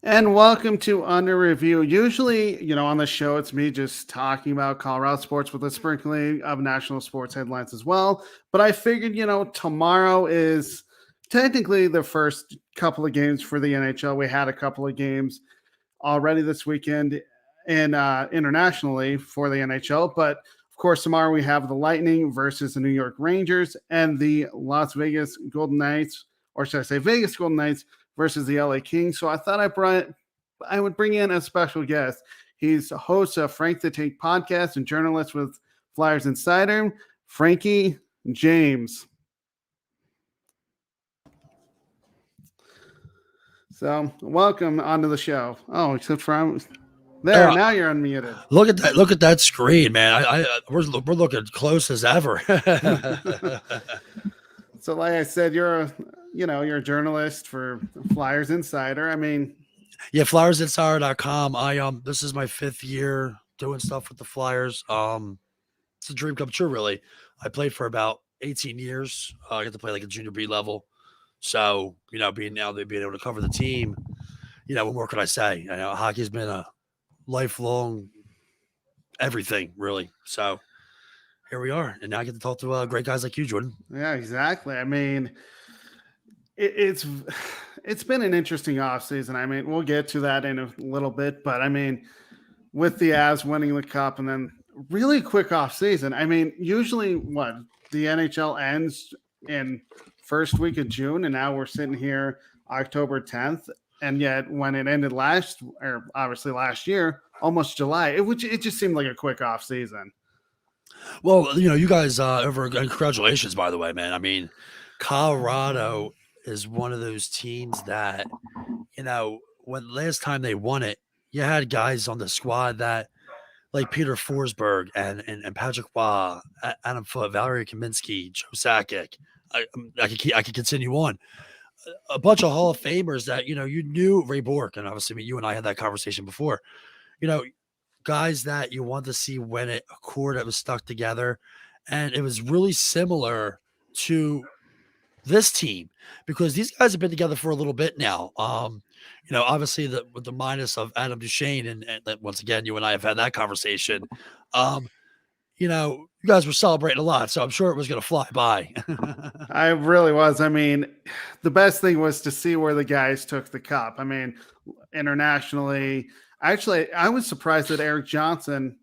And welcome to Under Review. Usually, on the show, it's me just talking about Colorado sports with a sprinkling of national sports headlines as well. But I figured, tomorrow is technically the first couple of games for the NHL. We had a couple of games already this weekend and internationally for the NHL. But of course, tomorrow we have the Lightning versus the New York Rangers and the Las Vegas Golden Knights, or should I say Vegas Golden Knights versus the LA Kings. So I thought I would bring in a special guest. He's a host of Frank the Tank podcast and journalist with Flyers Insider, Frankie James. So welcome onto the show. Oh, except for there. Now you're unmuted. Look at that! Look at that screen, man. We're looking close as ever. So, like I said, you're a journalist for Flyers Insider. I mean, yeah, FlyersInsider.com. This is my 5th year doing stuff with the Flyers. It's a dream come true, really. I played for about 18 years. I got to play like a junior B level. So, being able to cover the team, what more could I say? Hockey's been a lifelong everything, really. So here we are, and now I get to talk to great guys like you, Jordan. Yeah, exactly. I mean, it's been an interesting offseason. I mean, we'll get to that in a little bit, but I mean, with the Avs winning the cup and then really quick offseason. I mean, usually the NHL ends in first week of June, and now we're sitting here October 10th. And yet when it ended last year, almost July, it just seemed like a quick off season. Well, you guys congratulations, by the way, man. I mean, Colorado is one of those teams that, when last time they won it, you had guys on the squad that like Peter Forsberg and Patrick Waugh, Adam Foote, Valery Kaminsky, Joe Sakic. I could continue on. A bunch of Hall of Famers that, you knew Ray Bork, and obviously you and I had that conversation before, guys that you want to see when a core that was stuck together. And it was really similar to this team because these guys have been together for a little bit now. Obviously with the minus of Adam Duchesne and once again, you and I have had that conversation. You guys were celebrating a lot, so I'm sure it was going to fly by. I really was. I mean, the best thing was to see where the guys took the cup. I mean, internationally, actually, I was surprised that Eric Johnson,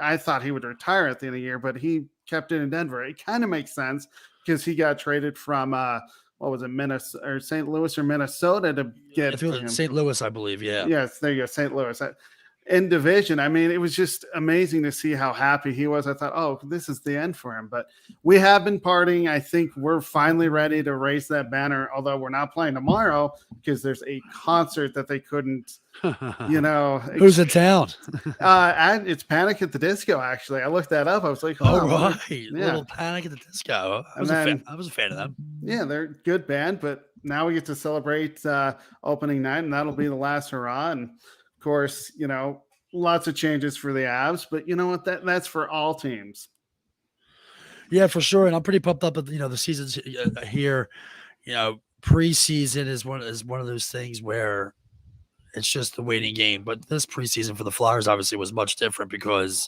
I thought he would retire at the end of the year, but he kept it in Denver. It kind of makes sense because he got traded from, what was it, Minnesota or St. Louis or Minnesota to get St. Louis, I believe. Yeah. Yes, there you go, St. Louis. In division. I mean, it was just amazing to see how happy he was. I thought, oh, this is the end for him. But we have been partying. I think we're finally ready to raise that banner, although we're not playing tomorrow because there's a concert that they couldn't, Who's in town? It's Panic at the Disco, actually. I looked that up. I was like, oh right. Yeah. Little Panic at the Disco. I was a fan of them. Yeah, they're a good band, but now we get to celebrate opening night, and that'll be the last hurrah. And of course, lots of changes for the Avs, but you know what? That's for all teams. Yeah, for sure. And I'm pretty pumped up at the season's here. Preseason is one of those things where it's just the waiting game. But this preseason for the Flyers obviously was much different because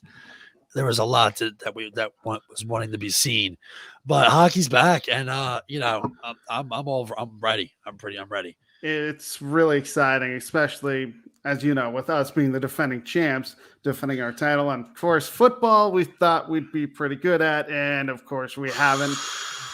there was a lot that was wanting to be seen. But hockey's back, and I'm ready. I'm ready. It's really exciting, especially as you know, with us being the defending champs, defending our title. And of course, football we thought we'd be pretty good at, and of course we haven't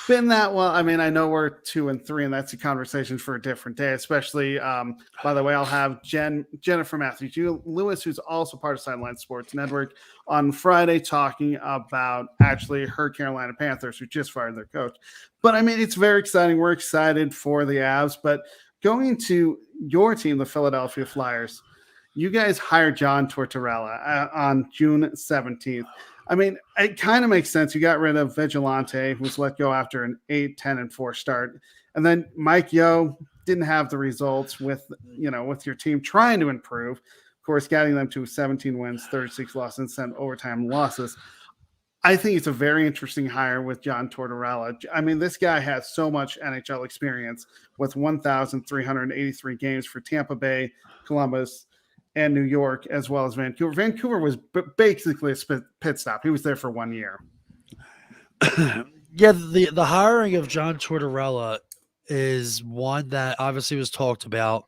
been that well. I mean, I know we're 2-3, and that's a conversation for a different day. Especially, by the way, I'll have Jennifer Matthews Lewis, who's also part of Sideline Sports Network, on Friday talking about actually her Carolina Panthers, who just fired their coach. But I mean, it's very exciting. We're excited for the Avs, but going to your team, the Philadelphia Flyers, you guys hired John Tortorella on June 17th. I mean, it kind of makes sense. You got rid of Vigilante, who was let go after an 8-10-4 start. And then Mike Yeo didn't have the results with your team trying to improve. Of course, getting them to 17 wins, 36 losses, and 7 overtime losses. I think it's a very interesting hire with John Tortorella. I mean, this guy has so much NHL experience with 1,383 games for Tampa Bay, Columbus, and New York, as well as Vancouver. Vancouver was basically a pit stop. He was there for 1 year. Yeah, the hiring of John Tortorella is one that obviously was talked about,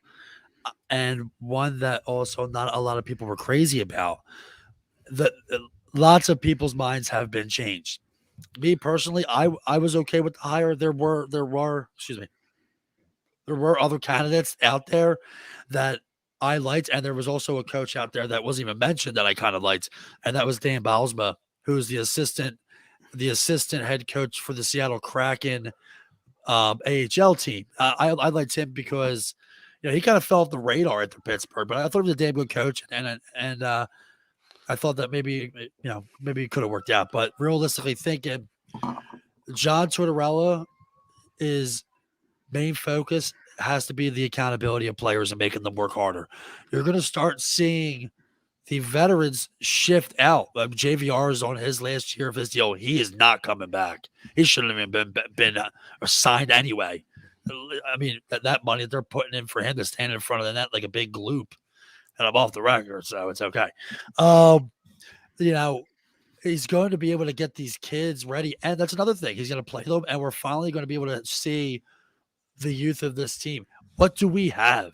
and one that also not a lot of people were crazy about. The lots of people's minds have been changed. Me personally, I was okay with the hire. There were other candidates out there that I liked, and there was also a coach out there that wasn't even mentioned that I kind of liked, and that was Dan Bylsma, who's the assistant head coach for the Seattle Kraken AHL team. I liked him because he kind of fell off the radar at the Pittsburgh, but I thought he was a damn good coach, and I thought that maybe it could have worked out. But realistically thinking, John Tortorella is main focus has to be the accountability of players and making them work harder. You're going to start seeing the veterans shift out. JVR is on his last year of his deal. He is not coming back. He shouldn't have even been signed anyway. I mean, that money that they're putting in for him to stand in front of the net like a big gloop. And I'm off the record, so it's okay. He's going to be able to get these kids ready. And that's another thing. He's going to play them, and we're finally going to be able to see the youth of this team. What do we have?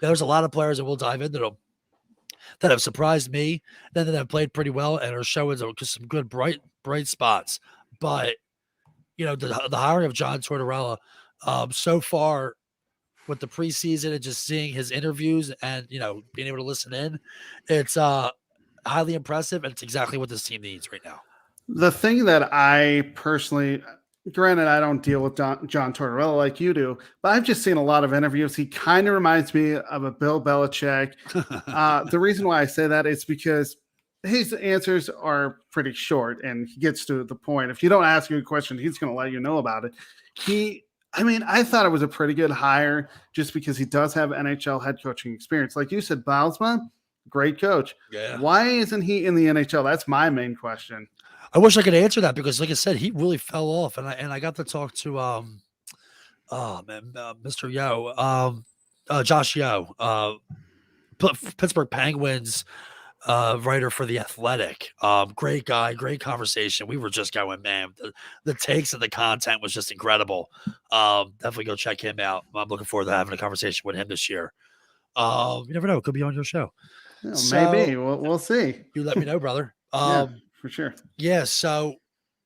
There's a lot of players, and we'll dive into them, that have surprised me, that have played pretty well and are showing some good bright spots. But the hiring of John Tortorella, so far with the preseason and just seeing his interviews and being able to listen in, it's highly impressive, and it's exactly what this team needs right now. The thing that I personally, granted, I don't deal with John Tortorella like you do, but I've just seen a lot of interviews. He kind of reminds me of a Bill Belichick. The reason why I say that is because his answers are pretty short and he gets to the point. If you don't ask him a question, he's going to let you know about it. I thought it was a pretty good hire just because he does have NHL head coaching experience. Like you said, Bylsma, great coach. Yeah. Why isn't he in the NHL? That's my main question. I wish I could answer that because, like I said, he really fell off, and I got to talk to Mr. Yo, Josh Yo, Pittsburgh Penguins writer for The Athletic. Great guy, great conversation. We were just going, man, the takes and the content was just incredible. Definitely go check him out. I'm looking forward to having a conversation with him this year. You never know, it could be on your show. Maybe we'll see. You let me know, brother. Yeah, for sure. Yeah, so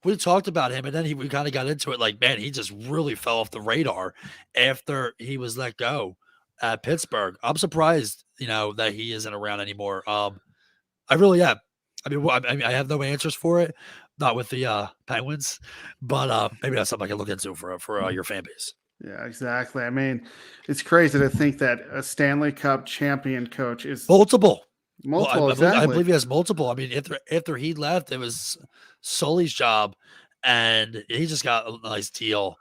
we talked about him, and then we kind of got into it. Like, man, he just really fell off the radar after he was let go at Pittsburgh. I'm surprised, that he isn't around anymore. I really am. I mean, I have no answers for it, not with the Penguins, but maybe that's something I can look into for your fan base. Yeah, exactly. I mean, it's crazy to think that a Stanley Cup champion coach is multiple. Exactly. I believe he has multiple. I mean, after he left, it was Sully's job, and he just got a nice deal.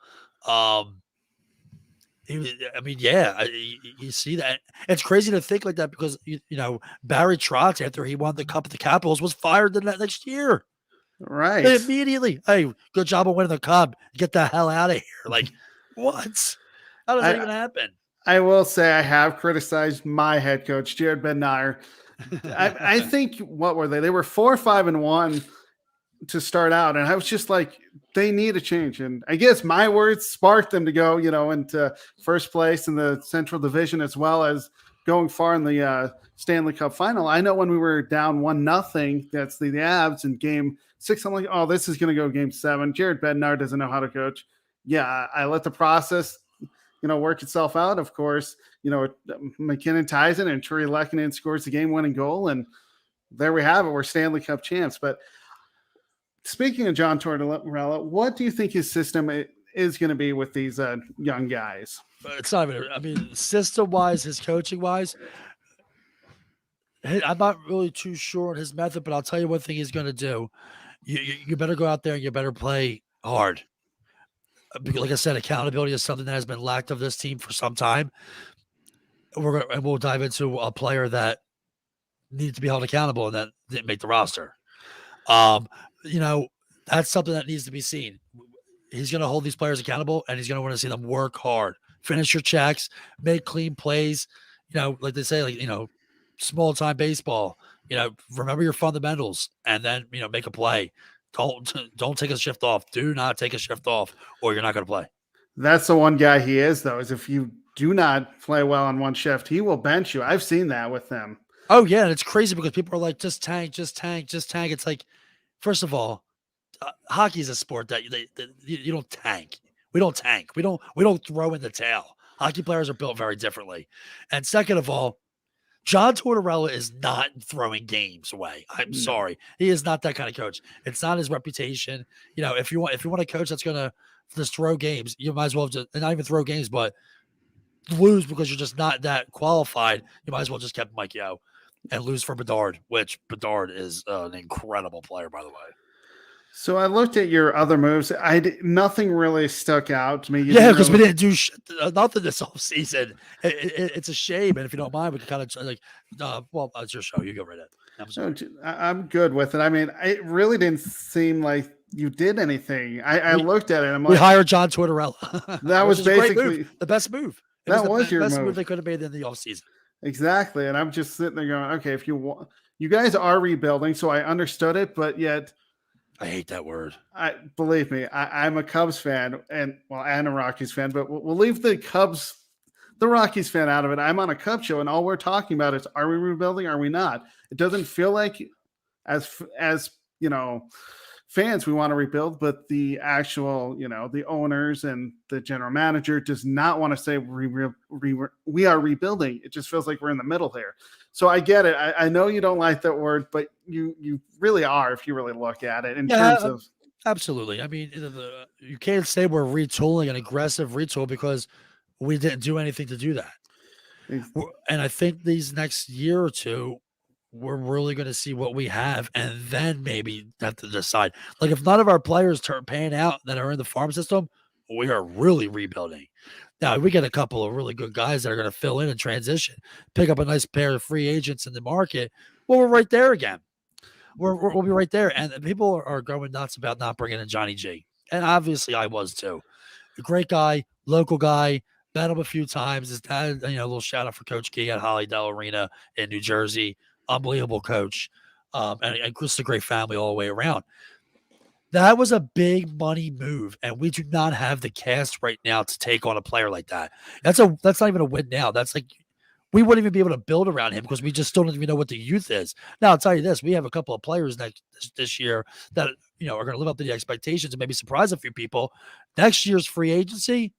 You see that. It's crazy to think like that because Barry Trotz, after he won the Cup of the Capitals, was fired the next year. Right. Immediately. Hey, good job on winning the Cup. Get the hell out of here. Like, what? How does that even happen? I will say I have criticized my head coach, Jared Bednar. I think, what were they? They were 4-5-1 to start out. And I was just like, they need a change. And I guess my words sparked them to go, into first place in the Central Division, as well as going far in the Stanley Cup final. I know when we were down 1-0, that's the Avs in game 6, I'm like, oh, this is going to go game 7. Jared Bednar doesn't know how to coach. Yeah, I let the process, work itself out. Of course, McKinnon ties it and Turi Lehkonen scores the game-winning goal. And there we have it. We're Stanley Cup champs. But speaking of John Tortorella, what do you think his system is going to be with these young guys? It's not even, system-wise, his coaching-wise, I'm not really too sure on his method, but I'll tell you one thing he's going to do. You better go out there and you better play hard. Like I said, accountability is something that has been lacked of this team for some time. We'll dive into a player that needs to be held accountable and that didn't make the roster. that's something that needs to be seen. He's going to hold these players accountable, and he's going to want to see them work hard, finish your checks, make clean plays. Like they say, small time baseball. Remember your fundamentals, and then make a play. Don't take a shift off. Do not take a shift off, or you're not going to play. That's the one guy he is, though, is if you do not play well on one shift, he will bench you. I've seen that with him. Oh, yeah, and it's crazy because people are like, just tank, just tank, just tank. It's like, first of all, hockey is a sport that you don't tank. We don't tank. We don't throw in the tail. Hockey players are built very differently. And second of all, John Tortorella is not throwing games away. I'm sorry. He is not that kind of coach. It's not his reputation. If you want a coach that's going to just throw games, you might as well just not even throw games, but lose because you're just not that qualified. You might as well just keep Mike Yeo and lose for Bedard, which Bedard is an incredible player, by the way. So I looked at your other moves. Nothing really stuck out to me. Because we didn't do nothing this whole season. It's a shame, and if you don't mind, we can kind of well, it's your show. You go right ahead. I'm good with it. I mean, it really didn't seem like you did anything. I looked at it. I'm like, we hired John Tortorella. That was basically the best move. That was your best move they could have made in the offseason. Exactly, and I'm just sitting there going, okay, if you guys are rebuilding, so I understood it, but yet. I hate that word. Believe me, I'm a Cubs fan and a Rockies fan, but we'll leave the Rockies fan out of it. I'm on a Cubs show, and all we're talking about is: are we rebuilding? Are we not? It doesn't feel like, as fans, we want to rebuild, but the actual, the owners and the general manager does not want to say we are rebuilding. It just feels like we're in the middle there. So I get it. I know you don't like that word, but you really are if you really look at it in terms of. Absolutely. I mean, you can't say we're retooling an aggressive retool because we didn't do anything to do that. And I think these next year or two, we're really going to see what we have, and then maybe have to decide. Like, if none of our players turn paying out that are in the farm system, we are really rebuilding. Now, we get a couple of really good guys that are going to fill in and transition, pick up a nice pair of free agents in the market. Well, we're right there again. We'll be right there. And people are going nuts about not bringing in Johnny G. And obviously I was too. A great guy, local guy, met him a few times. His dad, a little shout out for Coach Key at Hollydale Arena in New Jersey. Unbelievable coach. And just a great family all the way around. That was a big money move, and we do not have the cast right now to take on a player like that. That's not even a win now. That's like we wouldn't even be able to build around him because we just don't even know what the youth is. Now, I'll tell you this: we have a couple of players this year that are going to live up to the expectations and maybe surprise a few people. Next year's free agency,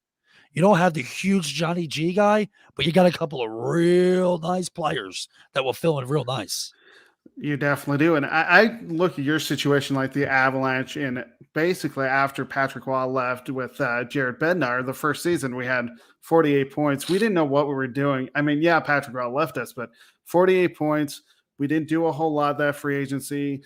you don't have the huge Johnny G guy, but you got a couple of real nice players that will fill in real nice. You definitely do. And I look at your situation like the Avalanche, and basically after Patrick Waugh left with Jared Bednar, the first season we had 48 points. We didn't know what we were doing. I mean, yeah, Patrick Waugh left us, but 48 points. We didn't do a whole lot that free agency.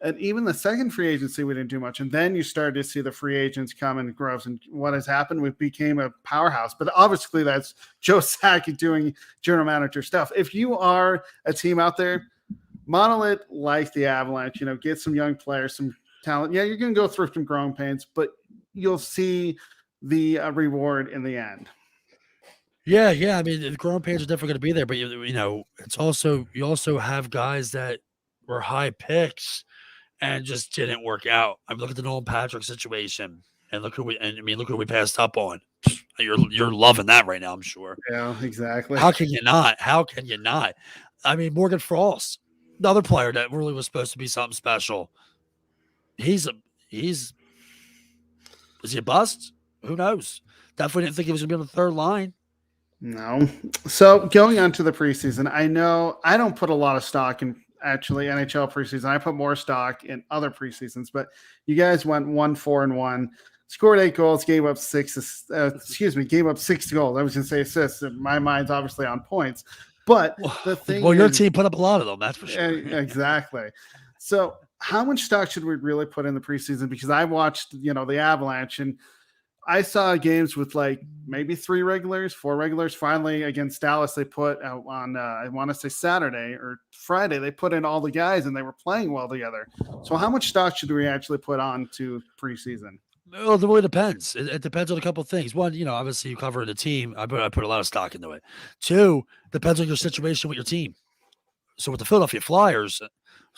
And even the second free agency, we didn't do much. And then you started to see the free agents come and grow. And what has happened? We became a powerhouse. But obviously that's Joe Sakic doing general manager stuff. If you are a team out there, model it like the Avalanche, get some young players, some talent. Yeah, you're going to go through some growing pains, but you'll see the reward in the end. Yeah. I mean, the growing pains are definitely going to be there, but it's also you also have guys that were high picks and just didn't work out. I mean, look at the Nolan Patrick situation, and look who we passed up on. You're loving that right now, I'm sure. Yeah, exactly. How can you not? I mean, Morgan Frost, another player that really was supposed to be something special. Was he a bust? Who knows? Definitely didn't think he was going to be on the third line. No. So going on to the preseason, I know I don't put a lot of stock in actually NHL preseason. I put more stock in other preseasons, but you guys went 1-4-1, scored 8 goals, gave up 6 goals. I was going to say assists. My mind's obviously on points. But the thing your team put up a lot of them, that's for sure. Exactly. So how much stock should we really put in the preseason? Because I watched, the Avalanche, and I saw games with like maybe 3 regulars, 4 regulars. Finally, against Dallas, they put out on, I want to say Saturday or Friday, they put in all the guys and they were playing well together. So, how much stock should we actually put on to preseason? Well, it really depends. It depends on a couple of things. One, obviously you cover the team. I put a lot of stock into it. Two, depends on your situation with your team. So with the Philadelphia Flyers,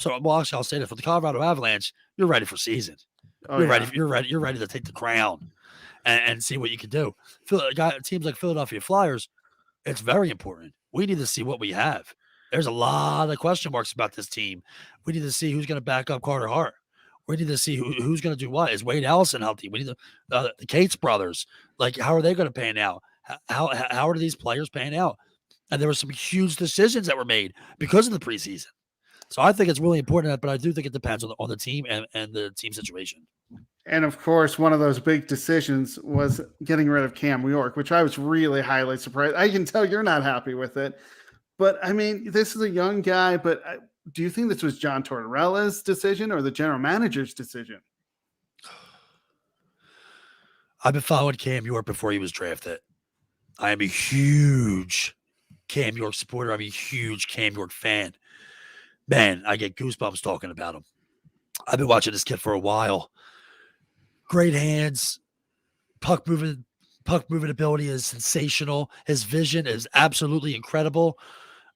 well, actually, I'll say this: with the Colorado Avalanche, you're ready for season. Oh, You're yeah. ready. You're ready. You're ready to take the crown and see what you can do. Teams like Philadelphia Flyers, it's very important. We need to see what we have. There's a lot of question marks about this team. We need to see who's going to back up Carter Hart. We need to see who's going to do what. Is Wade Allison healthy? We need the Cates brothers. Like, how are they going to pan out? How are these players pan out? And there were some huge decisions that were made because of the preseason. So I think it's really important, but I do think it depends on the team and the team situation. And of course, one of those big decisions was getting rid of Cam York, which I was really highly surprised. I can tell you're not happy with it. But I mean, this is a young guy, but do you think this was John Tortorella's decision or the general manager's decision? I've been following Cam York before he was drafted. I am a huge Cam York supporter. I'm a huge Cam York fan. Man, I get goosebumps talking about him. I've been watching this kid for a while. Great hands, puck moving ability is sensational. His vision is absolutely incredible.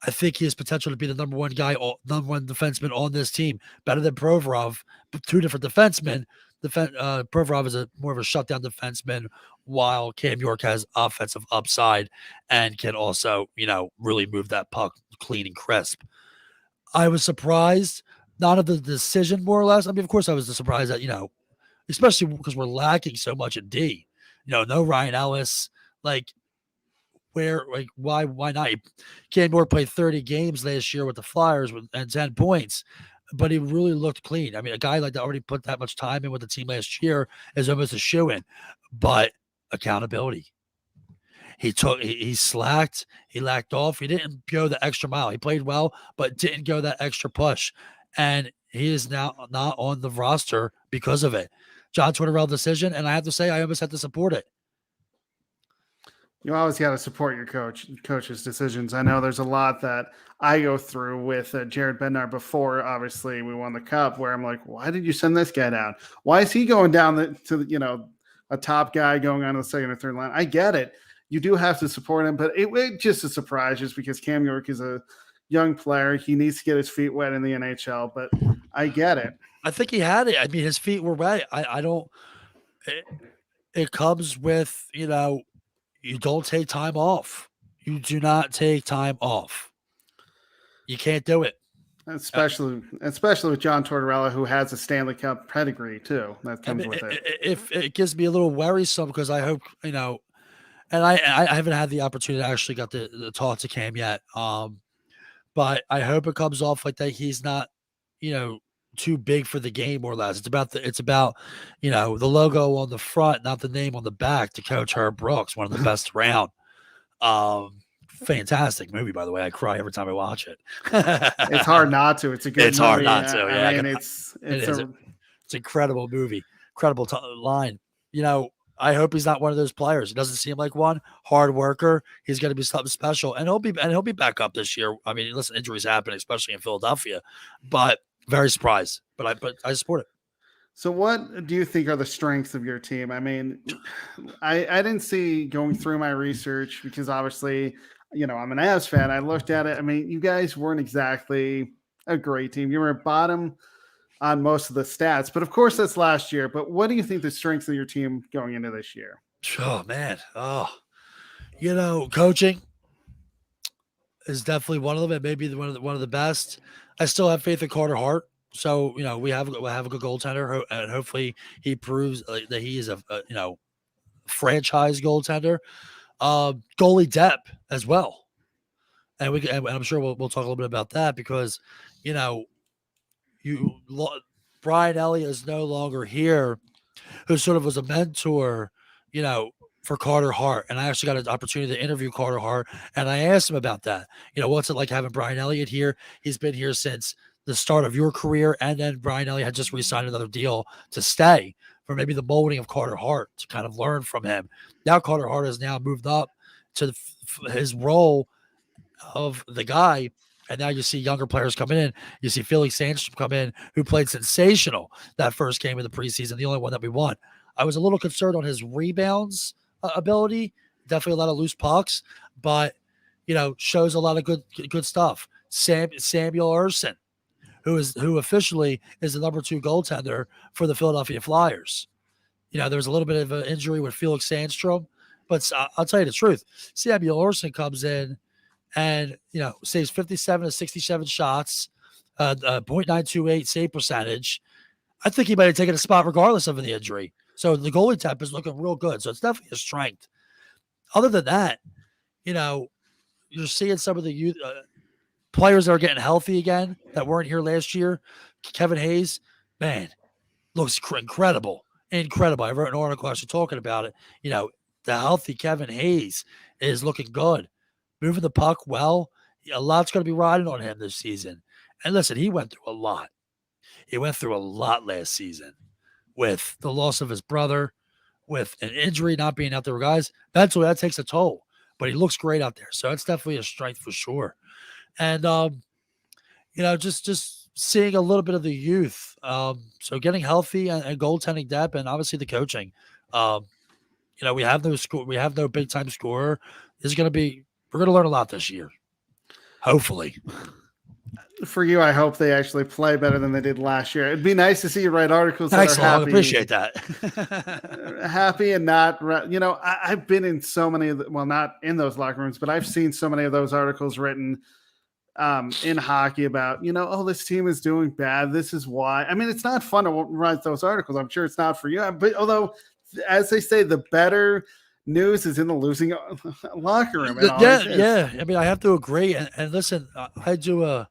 I think he has potential to be the number one defenseman on this team, better than Provorov. But 2 different defensemen. Provorov is more of a shutdown defenseman, while Cam York has offensive upside and can also, really move that puck clean and crisp. I was surprised, not of the decision, more or less. I mean, of course, I was surprised that, especially because we're lacking so much in D. No Ryan Ellis. Why not? Cam York played 30 games last year with the Flyers and 10 points, but he really looked clean. I mean, a guy like that already put that much time in with the team last year is almost a shoo-in. But accountability. He slacked, he lacked off. He didn't go the extra mile. He played well, but didn't go that extra push. And he is now not on the roster because of it. John Tortorella decision, and I have to say, I almost had to support it. You always got to support your coach's decisions. I know there's a lot that I go through with Jared Bednar before, obviously, we won the cup, where I'm like, why did you send this guy down? Why is he going down to a top guy going on to the second or third line? I get it. You do have to support him, but it just a surprise just because Cam York is a young player. He needs to get his feet wet in the NHL, but I get it. I think he had it. I mean, his feet were wet. It comes with, you don't take time off. You do not take time off. You can't do it. Especially with John Tortorella, who has a Stanley Cup pedigree too. That comes with it. If it gives me a little worrisome because I hope, and I haven't had the opportunity to actually got to talk to Cam yet. But I hope it comes off like that. He's not, too big for the game, more or less. It's about the logo on the front, not the name on the back, to Coach Herb Brooks, one of the best around. Fantastic movie, by the way. I cry every time I watch it. It's hard not to. It's a good. It's movie. hard not to. Yeah, I mean, it's an incredible movie, incredible line. I hope he's not one of those players. He doesn't seem like one. Hard worker. He's going to be something special, and he'll be back up this year. I mean, listen, injuries happen, especially in Philadelphia, but very surprised. But I support it. So what do you think are the strengths of your team? I mean, I didn't see, going through my research, because obviously, I'm an Avs fan. I looked at it. I mean, you guys weren't exactly a great team. You were at bottom on most of the stats, but of course that's last year. But what do you think the strengths of your team going into this year? Oh man. Coaching is definitely one of them. It may be one of the best. I still have faith in Carter Hart. So, we have a good goaltender, and hopefully he proves that he is a franchise goaltender. Goalie depth as well. And I'm sure we'll talk a little bit about that because, Brian Elliott is no longer here, who sort of was a mentor, for Carter Hart. And I actually got an opportunity to interview Carter Hart, and I asked him about that. What's it like having Brian Elliott here? He's been here since the start of your career, and then Brian Elliott had just re-signed another deal to stay. for maybe the molding of Carter Hart to kind of learn from him. Now Carter Hart has now moved up to his role of the guy. And now you see younger players coming in. You see Felix Sandstrom come in, who played sensational that first game of the preseason, the only one that we won. I was a little concerned on his rebounds ability. Definitely a lot of loose pucks, but shows a lot of good stuff. Samuel Urson, who officially is the number 2 goaltender for the Philadelphia Flyers. There was a little bit of an injury with Felix Sandstrom, but I'll tell you the truth. Samuel Urson comes in and saves 57 to 67 shots, .928 save percentage. I think he might have taken a spot regardless of the injury. So the goalie temp is looking real good. So it's definitely a strength. Other than that, you're seeing some of the youth players that are getting healthy again that weren't here last year. Kevin Hayes, man, looks incredible. Incredible. I wrote an article actually talking about it. The healthy Kevin Hayes is looking good. Moving the puck well. A lot's going to be riding on him this season. And listen, he went through a lot. He went through a lot last season with the loss of his brother, with an injury, not being out there. Guys, mentally, that takes a toll. But he looks great out there. So it's definitely a strength for sure. And, just seeing a little bit of the youth. So getting healthy and goaltending depth and obviously the coaching. We have no big-time scorer. We're going to learn a lot this year. Hopefully. For you, I hope they actually play better than they did last year. It'd be nice to see you write articles that are happy. I appreciate that. Happy and not, I've been in so many of not in those locker rooms, but I've seen so many of those articles written in hockey about, this team is doing bad. This is why. I mean, it's not fun to write those articles. I'm sure it's not for you. But although, as they say, the better news is in the losing locker room. Yeah. I mean, I have to agree. And listen, I do a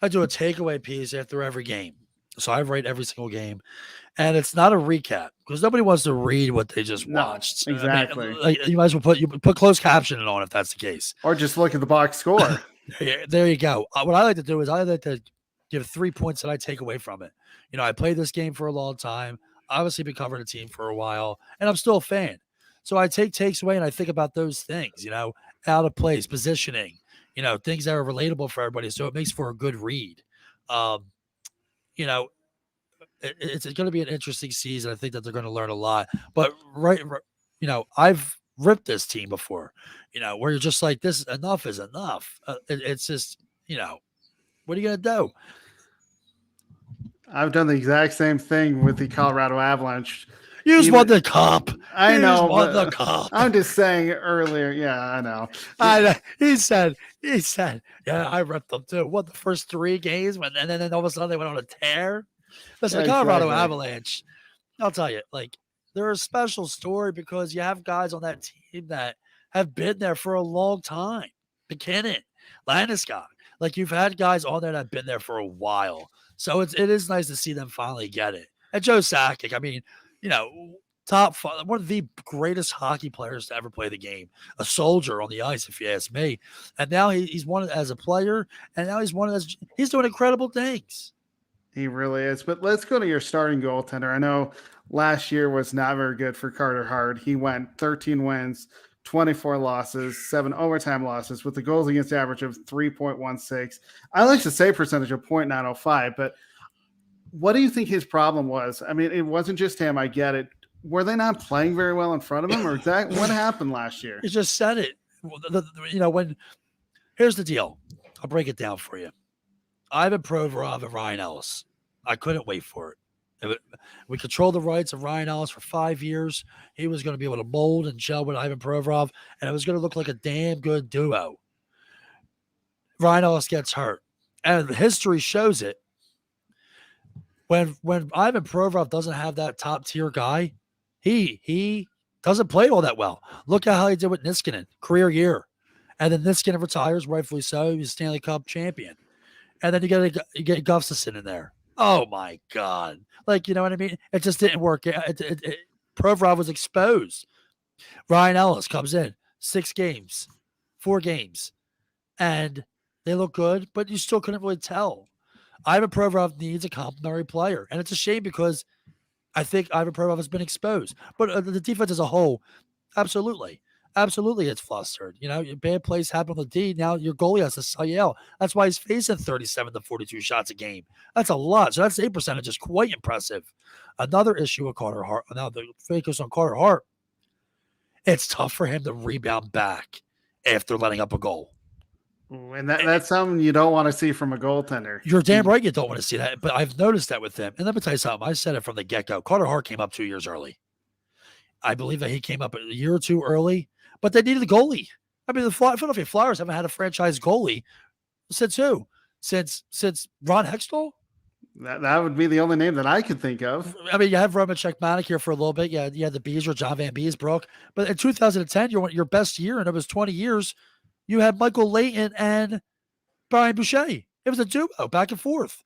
takeaway piece after every game. So I write every single game. And it's not a recap because nobody wants to read what they just watched. Exactly. I mean, you might as well put closed captioning on if that's the case. Or just look at the box score. There you go. What I like to do is I like to give 3 points that I take away from it. I played this game for a long time. Obviously been covering the team for a while, and I'm still a fan. So I take takes away and I think about those things, out of place, positioning, things that are relatable for everybody. So it makes for a good read. It's going to be an interesting season. I think that they're going to learn a lot. But I've ripped this team before, where you're just like, this enough is enough. It's just, what are you going to do? I've done the exact same thing with the Colorado Avalanche. You just won the cup. I know. Won the cup. I'm just saying earlier. Yeah, I know. He said, yeah, I ripped them too. What, the first 3 games? And then all of a sudden they went on a tear? Listen, the Colorado Avalanche, I'll tell you, they're a special story because you have guys on that team that have been there for a long time. McKinnon, Landeskog. You've had guys on there that have been there for a while. So it is nice to see them finally get it. And Joe Sakic, I mean, top 5, one of the greatest hockey players to ever play the game, a soldier on the ice, if you ask me. And now he's won it as a player, and now he's doing incredible things. He really is. But let's go to your starting goaltender. I know last year was not very good for Carter Hart. He went 13 wins, 24 losses, 7 overtime losses with the goals against average of 3.16. I like to say percentage of .905, but what do you think his problem was? I mean, it wasn't just him. I get it. Were they not playing very well in front of him, or what happened last year? You just said it. Here's the deal. I'll break it down for you. Ivan Provorov and Ryan Ellis. I couldn't wait for it. We controlled the rights of Ryan Ellis for 5 years. He was going to be able to mold and gel with Ivan Provorov, and it was going to look like a damn good duo. Ryan Ellis gets hurt, and history shows it. When Ivan Provorov doesn't have that top tier guy, he doesn't play all that well. Look at how he did with Niskanen, career year, and then Niskanen retires, rightfully so. He's a Stanley Cup champion, and then you get Gustafsson in there. Oh my God! You know what I mean? It just didn't work. Provorov was exposed. Ryan Ellis comes in 4 games, and they look good, but you still couldn't really tell. Ivan Provorov needs a complimentary player, and it's a shame because I think Ivan Provorov has been exposed. But the defense as a whole, absolutely. Absolutely, it's flustered. Bad plays happen with D. Now your goalie has to sell you out. That's why he's facing 37 to 42 shots a game. That's a lot. So that's 8% is quite impressive. Another issue with Carter Hart. Now the focus on Carter Hart. It's tough for him to rebound back after letting up a goal. And that's something you don't want to see from a goaltender. You're damn right you don't want to see that. But I've noticed that with him. And let me tell you something. I said it from the get-go. Carter Hart came up 2 years early. I believe that he came up a year or two early, but they needed a goalie. I mean, the Philadelphia Flyers haven't had a franchise goalie since who? Since Ron Hextall? That would be the only name that I could think of. I mean, you have Roman Czechmanik here for a little bit. Yeah, you had the Beezer, John Van Beesbrook. But in 2010, your best year, and it was 20 years, you had Michael Leighton and Brian Boucher. It was a duo back and forth.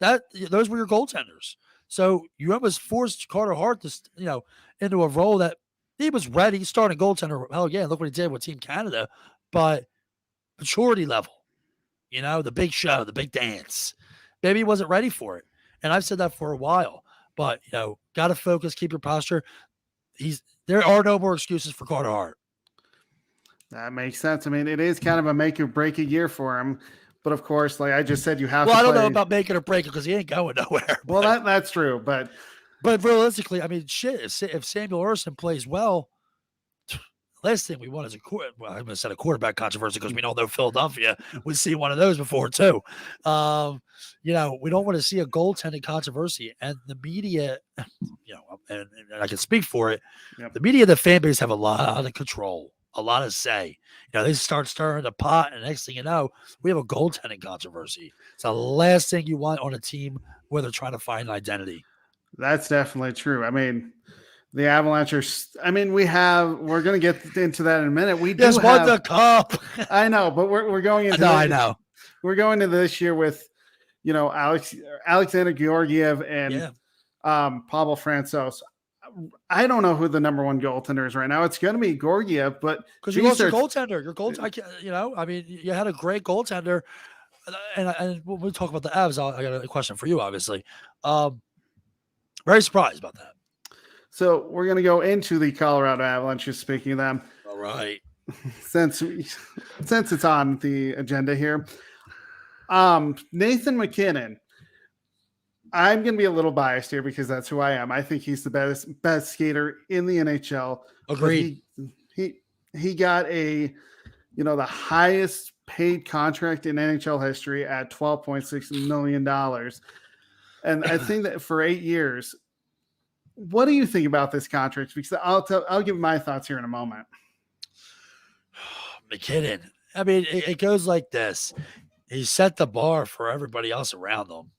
Those were your goaltenders. So you almost forced Carter Hart to, into a role that he was ready, starting goaltender. Hell yeah, look what he did with Team Canada. But maturity level, the big show, the big dance. Maybe he wasn't ready for it. And I've said that for a while. But, got to focus, keep your posture. There are no more excuses for Carter Hart. That makes sense. I mean, it is kind of a make or break a year for him. But of course, like I just said, you have to I don't know about making or breaking because he ain't going nowhere. Well, that's true. But realistically, I mean, shit, if Samuel Ersson plays well, last thing we want is I'm going to set a quarterback controversy because we all know Philadelphia would see one of those before too. We don't want to see a goaltending controversy, and the media, and I can speak for it. Yep. The media, the fan base have a lot of control, a lot of say. They start stirring the pot, and next thing you know, we have a goaltending controversy. It's the last thing you want on a team where they're trying to find an identity. That's definitely true. I mean, the Avalanche we're going to get into that in a minute. We just won the cup. I know, but we're going into I know. We're going into this year with, Alexander Georgiev and Pavel Francouz. I don't know who the number one goaltender is right now. It's going to be Georgiev, but because you lost your goaltender. Your goaltender, you had a great goaltender, and when we talk about the Avs, I got a question for you, obviously. Very surprised about that. So we're going to go into the Colorado Avalanche. Just speaking of them, all right. Since it's on the agenda here, Nathan MacKinnon. I'm going to be a little biased here because that's who I am. I think he's the best skater in the NHL. Agreed. He got the highest paid contract in NHL history at $12.6 million. And I think that for 8 years, what do you think about this contract? Because I'll give my thoughts here in a moment. MacKinnon. I mean, it goes like this. He set the bar for everybody else around him.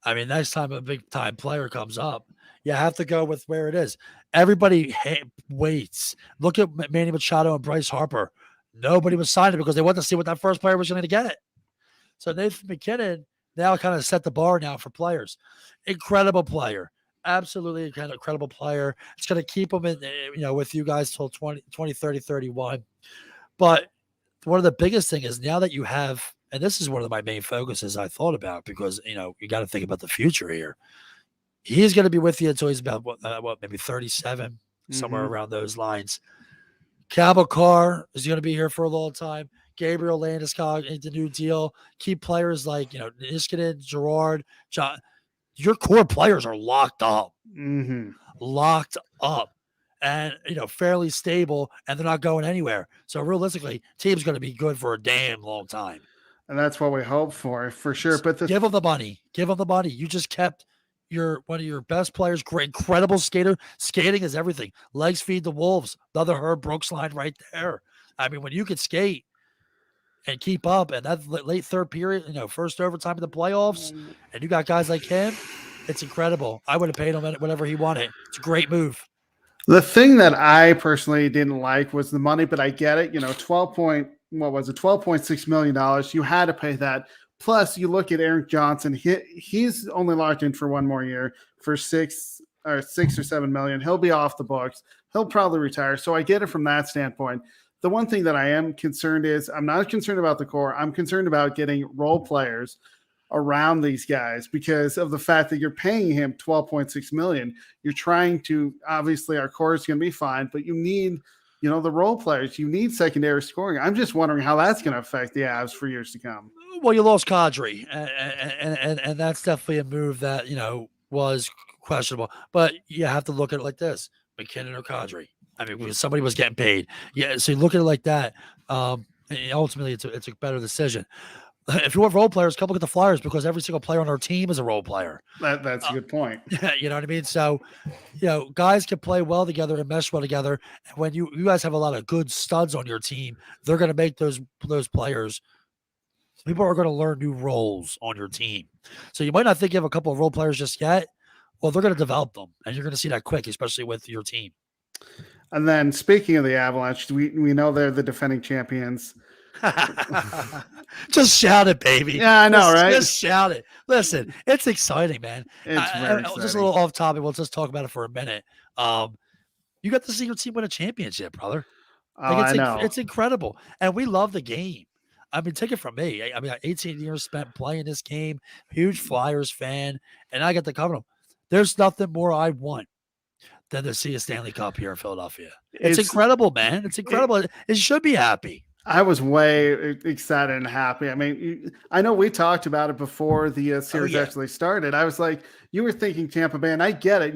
I mean, next time a big-time player comes up, you have to go with where it is. Everybody waits. Look at Manny Machado and Bryce Harper. Nobody was signing because they wanted to see what that first player was going to get. So Nathan MacKinnon now kind of set the bar now for players. Incredible player. Absolutely kind of incredible player. It's going to keep him in, with you guys till 20, 30, 31. But one of the biggest thing is now that you have, and this is one of my main focuses I thought about because, you got to think about the future here. He's going to be with you until he's about, maybe 37, somewhere around those lines. Cable Carr is going to be here for a long time. Gabriel Landeskog into new deal. Key players like, Niskanen, Gerard, John. Your core players are locked up. Locked up. And, fairly stable, and they're not going anywhere. So realistically, team's going to be good for a damn long time. And that's what we hope for sure. But give them the money. Give them the money. You just kept one of your best players, great, incredible skater. Skating is everything. Legs feed the wolves. Another Herb Brooks line right there. I mean, when you could skate and keep up, and that late third period, first overtime in the playoffs, and you got guys like him, it's incredible. I would have paid him whatever he wanted. It's a great move. The thing that I personally didn't like was the money, but I get it. $12.6 million. You had to pay that. Plus, you look at Eric Johnson. He's only locked in for one more year for $6 or $7 million. He'll be off the books. He'll probably retire. So I get it from that standpoint. The one thing that I am concerned is I'm not concerned about the core. I'm concerned about getting role players around these guys because of the fact that you're paying him $12.6 million. You're trying to, obviously our core is going to be fine, but you need, the role players. You need secondary scoring. I'm just wondering how that's going to affect the Avs for years to come. Well, you lost Kadri, and that's definitely a move that was questionable. But you have to look at it like this: McKinnon or Kadri. I mean, somebody was getting paid. Yeah, so you look at it like that. Ultimately, it's a better decision. If you want role players, come look at the Flyers because every single player on our team is a role player. That's a good point. You know what I mean? So, guys can play well together and mesh well together. And when you guys have a lot of good studs on your team, they're going to make those players. People are going to learn new roles on your team. So you might not think you have a couple of role players just yet. Well, they're going to develop them, and you're going to see that quick, especially with your team. And then speaking of the Avalanche, we know they're the defending champions. Just shout it, baby. Yeah, I know, right? Just shout it. Listen, it's exciting, man. It's very exciting. Just a little off topic. We'll just talk about it for a minute. You got to see your team win a championship, brother. I know. It's incredible. And we love the game. I mean, take it from me. I mean, 18 years spent playing this game, huge Flyers fan, and I got to cover them. There's nothing more I want than to see a Stanley Cup here in Philadelphia. It's incredible, man. It's incredible. It should be happy. I was way excited and happy. I mean, I know we talked about it before the series actually started. I was like, you were thinking Tampa Bay, and I get it,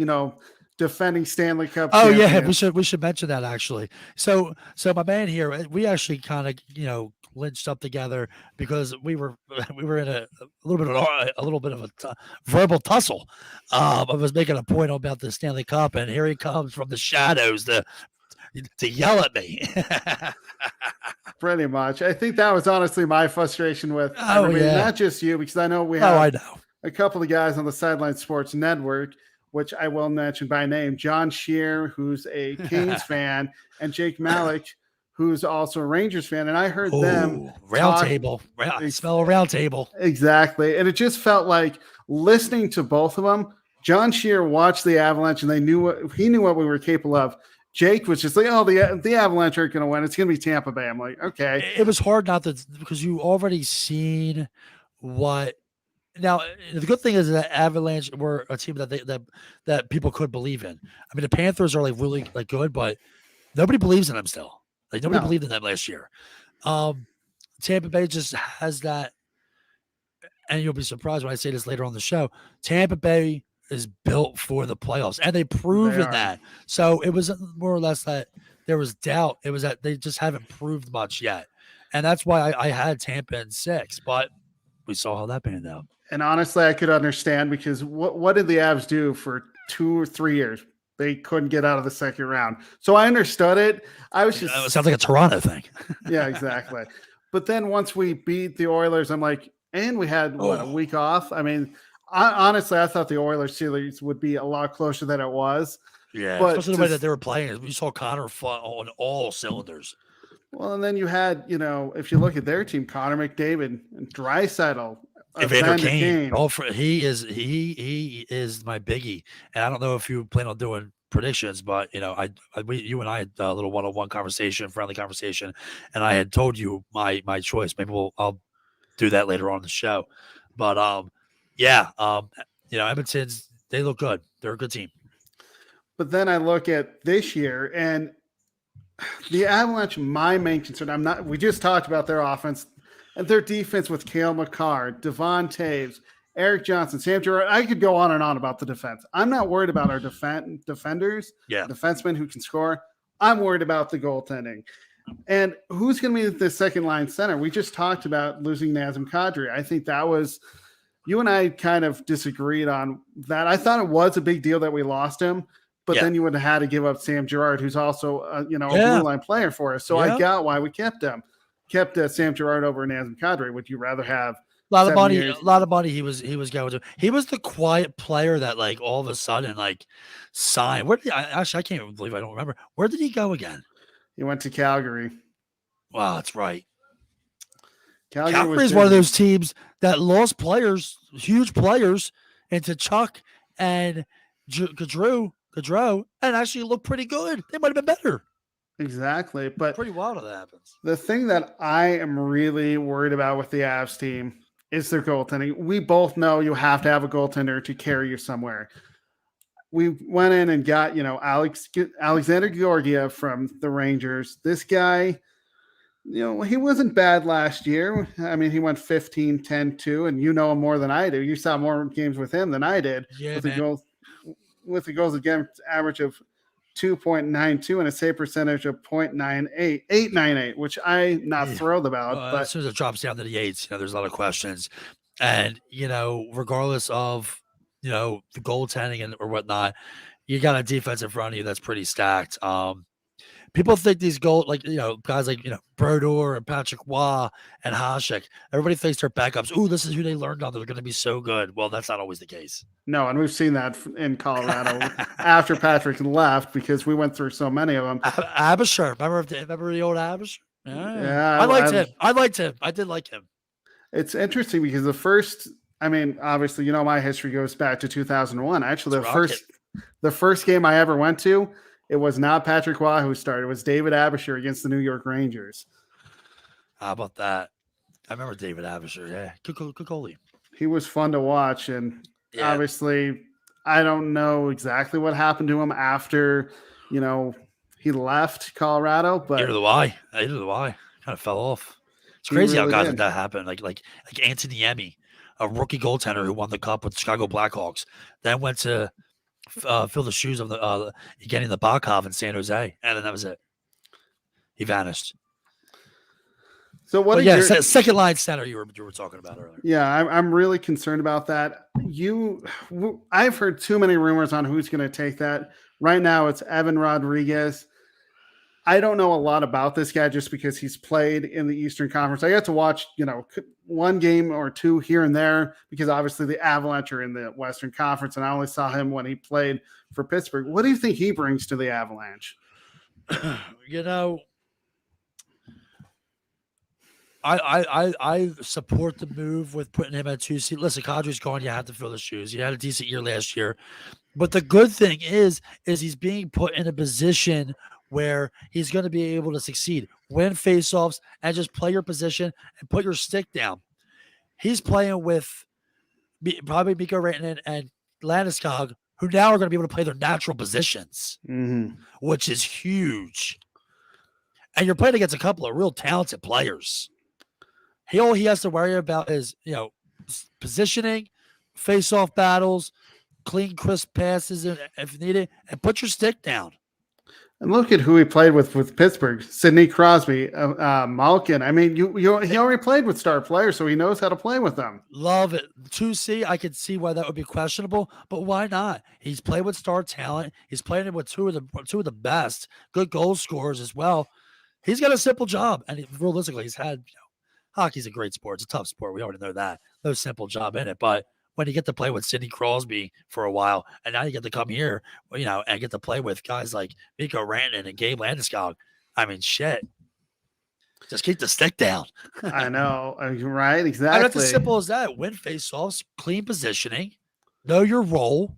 defending Stanley Cup. Oh champions. Yeah, we should mention that actually. So my man here, we actually kind of linched up together because we were in a little bit of a verbal tussle. I was making a point about the Stanley Cup, and here he comes from the shadows to yell at me. Pretty much. I think that was honestly my frustration with not just you, because I know we have a couple of guys on the Sideline Sports Network, which I will mention by name, John Shear, who's a Kings fan, and Jake Malik, who's also a Rangers fan. And I heard them round table. Smell a round table. Exactly. And it just felt like listening to both of them, John Shear watched the Avalanche and he knew what we were capable of. Jake was just like, oh, the Avalanche aren't going to win. It's going to be Tampa Bay. I'm like, okay. It was hard not to, because you already seen what. Now, the good thing is that Avalanche were a team that people could believe in. I mean, the Panthers are really good, but nobody believes in them still. Nobody believed in them last year. Tampa Bay just has that, and you'll be surprised when I say this later on the show. Tampa Bay is built for the playoffs, and they've proven that. So it was more or less that there was doubt. It was that they just haven't proved much yet, and that's why I had Tampa in 6. But we saw how that panned out. And honestly, I could understand, because what did the Avs do for 2 or 3 years? They couldn't get out of the second round. So I understood it. It sounds like a Toronto thing. Yeah, exactly. But then once we beat the Oilers, I'm like, and we had a week off. I mean, honestly, I thought the Oilers series would be a lot closer than it was. Yeah, but especially the way that they were playing. We saw Connor on all cylinders. Well, and then you had, if you look at their team, Connor McDavid and Draisaitl, Evander Kane. He is my biggie, and I don't know if you plan on doing predictions, but you and I had a little one-on-one conversation, friendly conversation, and I had told you my choice. Maybe I'll do that later on in the show, but Edmonton's, they look good. They're a good team. But then I look at this year, and the Avalanche, my main concern, we just talked about their offense and their defense with Cale Makar, Devon Taves, Eric Johnson, Sam Girard. I could go on and on about the defense. I'm not worried about our defenders, defensemen who can score. I'm worried about the goaltending. And who's going to be the second line center? We just talked about losing Nazem Kadri. I think that was, you and I kind of disagreed on that. I thought it was a big deal that we lost him, but then you would have had to give up Sam Girard, who's also a blue line player for us. So I got why we kept him. Kept Sam Girard over Nazem Kadri. Would you rather have a lot of money? He was going to. He was the quiet player that all of a sudden signed. Where did I can't even believe I don't remember. Where did he go again? He went to Calgary. Wow, that's right. Calgary is one of those teams that lost players, huge players, into Chuck and Gaudreau, and actually looked pretty good. They might have been better. Exactly. But pretty wild if that happens. The thing that I am really worried about with the Avs team is their goaltending. We both know you have to have a goaltender to carry you somewhere. We went in and got, Alexander Georgiev from the Rangers. This guy, he wasn't bad last year. I mean, he went 15, 10, 2, and you know him more than I do. You saw more games with him than I did. Yeah, with the goals against average of 2.92 and a save percentage of 0.98, which I'm not thrilled about. But as soon as it drops down to the eights, there's a lot of questions. And, regardless of, the goaltending or whatnot, you got a defense in front of you that's pretty stacked. People think these guys like, Brodeur and Patrick Waugh and Hasek, everybody thinks they're backups. Ooh, this is who they learned on. They're going to be so good. Well, that's not always the case. No, and we've seen that in Colorado after Patrick left because we went through so many of them. Abisher. Remember the old Abisher? Yeah. I liked him. I did like him. It's interesting because obviously, my history goes back to 2001. Actually, the first game I ever went to, it was not Patrick Waugh who started. It was David Abisher against the New York Rangers. How about that? I remember David Abisher. Yeah, good goalie. He was fun to watch, and obviously, I don't know exactly what happened to him after, he left Colorado. But Either do I. Kind of fell off. It's crazy how guys like that happen. Like Anthony Emmy, a rookie goaltender who won the cup with the Chicago Blackhawks, then went to fill the shoes of getting the Bakov in San Jose, and then that was it. He vanished. So second line center you were talking about earlier. Yeah, I'm really concerned about that. I've heard too many rumors on who's going to take that. Right now, it's Evan Rodriguez. I don't know a lot about this guy just because he's played in the Eastern Conference. I got to watch, one game or two here and there because obviously the Avalanche are in the Western Conference, and I only saw him when he played for Pittsburgh. What do you think he brings to the Avalanche? I support the move with putting him at 2C. Listen, Kadri's gone. You have to fill the shoes. He had a decent year last year. But the good thing is he's being put in a position where he's going to be able to succeed, win faceoffs, and just play your position and put your stick down. He's playing with probably Mikko Rantanen and Landeskog, who now are going to be able to play their natural positions, which is huge. And you're playing against a couple of real talented players. All he has to worry about is, positioning, face-off battles, clean, crisp passes if needed, and put your stick down. And look at who he played with Pittsburgh: Sidney Crosby, Malkin. I mean, he already played with star players, so he knows how to play with them. Love it. 2C, I could see why that would be questionable, but why not? He's played with star talent. He's playing with two of the best, good goal scorers as well. He's got a simple job, and realistically, he's had. Hockey's a great sport. It's a tough sport. We already know that. No simple job in it, but when you get to play with Sidney Crosby for a while, and now you get to come here, and get to play with guys like Mikko Rantanen and Gabe Landeskog. I mean, shit. Just keep the stick down. I know. Right? Exactly. That's as simple as that. Win faceoffs, clean positioning, know your role,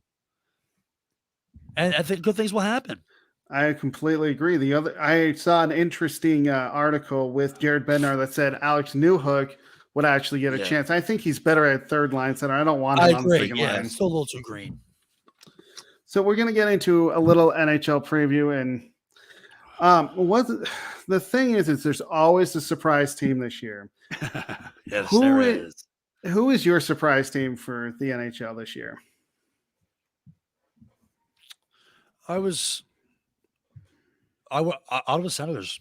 and I think good things will happen. I completely agree. I saw an interesting article with Jared Bednar that said Alex Newhook would actually get a chance. I think he's better at third line center. I don't want him on the second line. It's still a little too green. So we're going to get into a little NHL preview, and the thing is there's always a surprise team this year. Yes, there is. Who is your surprise team for the NHL this year? Ottawa Senators.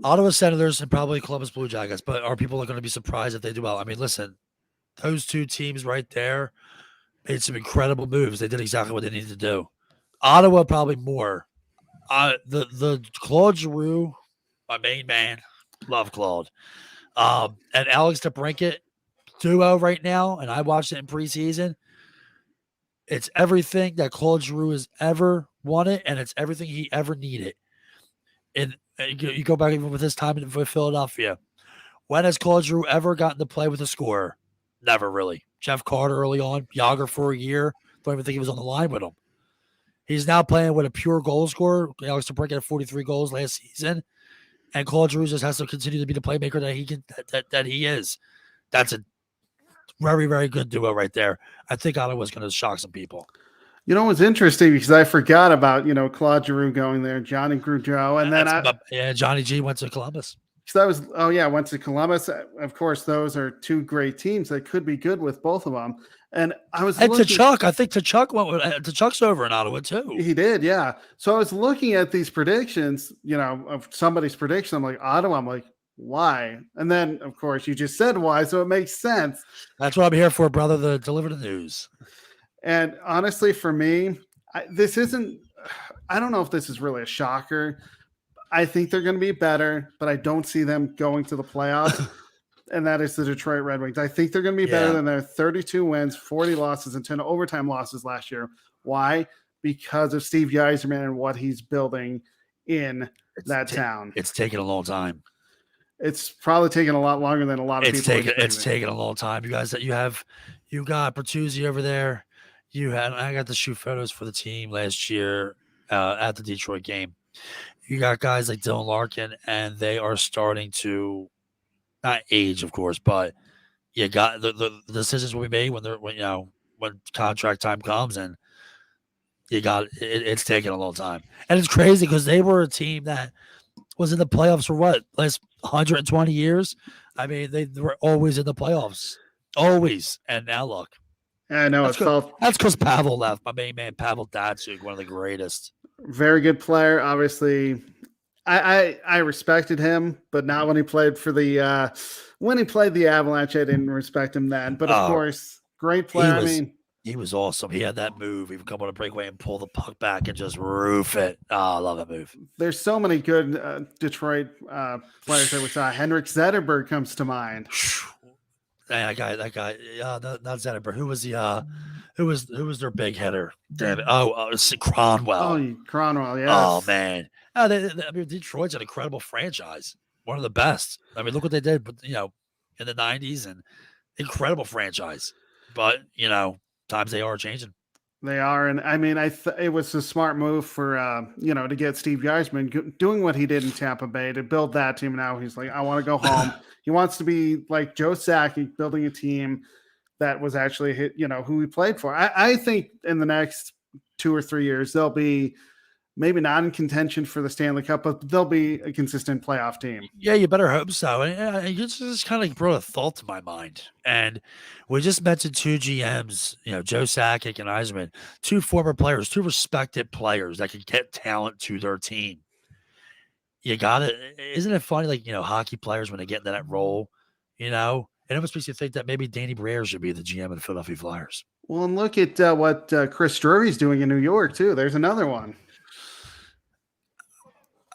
Ottawa Senators and probably Columbus Blue Jackets, but are people going to be surprised if they do well? I mean, listen, those two teams right there made some incredible moves. They did exactly what they needed to do. Ottawa probably more. The Claude Giroux, my main man, love Claude, and Alex DeBrincat duo right now, and I watched it in preseason. It's everything that Claude Giroux has ever wanted, and it's everything he ever needed. And you go back even with his time in Philadelphia. When has Claude Giroux ever gotten to play with a scorer? Never really. Jeff Carter early on, Yager for a year. Don't even think he was on the line with him. He's now playing with a pure goal scorer. Alex DeBrincat had 43 goals last season, and Claude Giroux just has to continue to be the playmaker that he is. That's a very, very good duo right there. I think Ottawa's going to shock some people. You know what's interesting because I forgot about Claude Giroux going there, Johnny Gaudreau, and then Johnny G went to Columbus. because I went to Columbus. Of course, those are two great teams that could be good with both of them. And I was looking. Tkachuk, I think Tkachuk's over in Ottawa too. He did, yeah. So I was looking at these predictions, of somebody's prediction. I'm like, Ottawa. I'm like, why? And then, of course, you just said why, so it makes sense. That's what I'm here for, brother, to deliver the news. And honestly, for me, I don't know if this is really a shocker. I think they're going to be better, but I don't see them going to the playoffs. And that is the Detroit Red Wings. I think they're going to be better than their 32 wins, 40 losses, and 10 overtime losses last year. Why? Because of Steve Yzerman and what he's building in that town. It's taken a long time. It's probably taken a lot longer than a lot of people. It's taken a long time. You guys, you got Bertuzzi over there. I got to shoot photos for the team last year at the Detroit game. You got guys like Dylan Larkin, and they are starting to not age, of course, but you got the decisions will be made when contract time comes, and you got it's taken a long time. And it's crazy because they were a team that was in the playoffs for last 120 years. I mean, they were always in the playoffs, always. And now look. I know that's because Pavel left. My main man, Pavel Datsyuk, one of the greatest. Very good player. Obviously, I respected him, but not when he played for the Avalanche. I didn't respect him then. But of course, great player. He was awesome. He had that move. He would come on a breakaway and pull the puck back and just roof it. Oh, I love that move. There's so many good Detroit players that we saw. Henrik Zetterberg comes to mind. That guy. Not Zetterberg. Who was their big hitter? Damn it. Cronwell. Oh, Cronwell. Yeah. Oh man. Detroit's an incredible franchise. One of the best. I mean, look what they did. But in the '90s, and incredible franchise. But times they are changing. They are, and I mean, it was a smart move for to get Steve Yzerman doing what he did in Tampa Bay to build that team. Now he's like, I want to go home. He wants to be like Joe Sakic, building a team that was actually who he played for. I think in the next 2 or 3 years they'll be maybe not in contention for the Stanley Cup, but they'll be a consistent playoff team. Yeah, you better hope so. And you just kind of brought a thought to my mind. And we just mentioned two GMs, Joe Sakic and Yzerman, two former players, two respected players that can get talent to their team. You got it. Isn't it funny, hockey players when they get into that role, and it almost makes you think that maybe Danny Briere should be the GM of the Philadelphia Flyers. Well, and look at what Chris Drury's doing in New York, too. There's another one.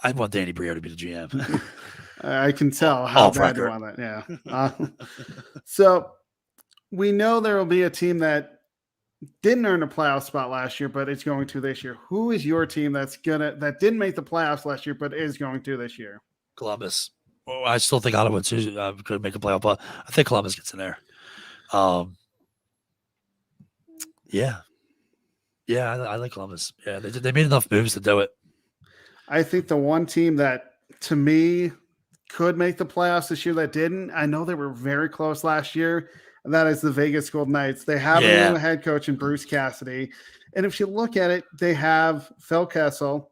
I want Danny Briere to be the GM. I can tell how bad you want that. Yeah. So we know there will be a team that didn't earn a playoff spot last year, but it's going to this year. Who is your team that didn't make the playoffs last year, but is going to this year? Columbus. Well, I still think Ottawa too could make a playoff, but I think Columbus gets in there. Yeah, I like Columbus. Yeah, they made enough moves to do it. I think the one team that, to me, could make the playoffs this year that didn't, I know they were very close last year, and that is the Vegas Golden Knights. They have a new head coach in Bruce Cassidy. And if you look at it, they have Phil Kessel,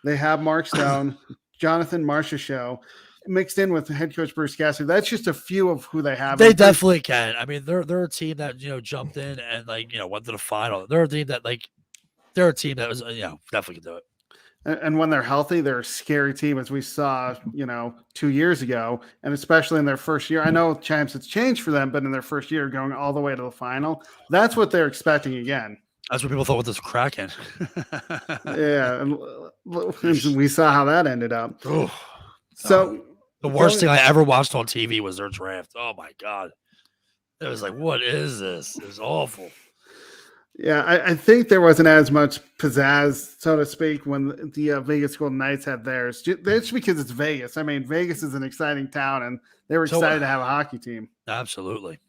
they have Mark Stone, Jonathan Marchessault, mixed in with head coach Bruce Cassidy. That's just a few of who they have. They definitely can. I mean, they're a team that, jumped in and went to the final. They're a team that was, definitely can do it. And when they're healthy, they're a scary team, as we saw, 2 years ago, and especially in their first year. I know champs it's changed for them, but in their first year, going all the way to the final, that's what they're expecting again. That's what people thought with this Kraken. Yeah, and we saw how that ended up. So the worst thing I ever watched on TV was their draft. Oh my God, it was like, what is this? It was awful. Yeah, I think there wasn't as much pizzazz, so to speak, when the Vegas Golden Knights had theirs. That's because it's Vegas. I mean, Vegas is an exciting town, and they were excited to have a hockey team. Absolutely.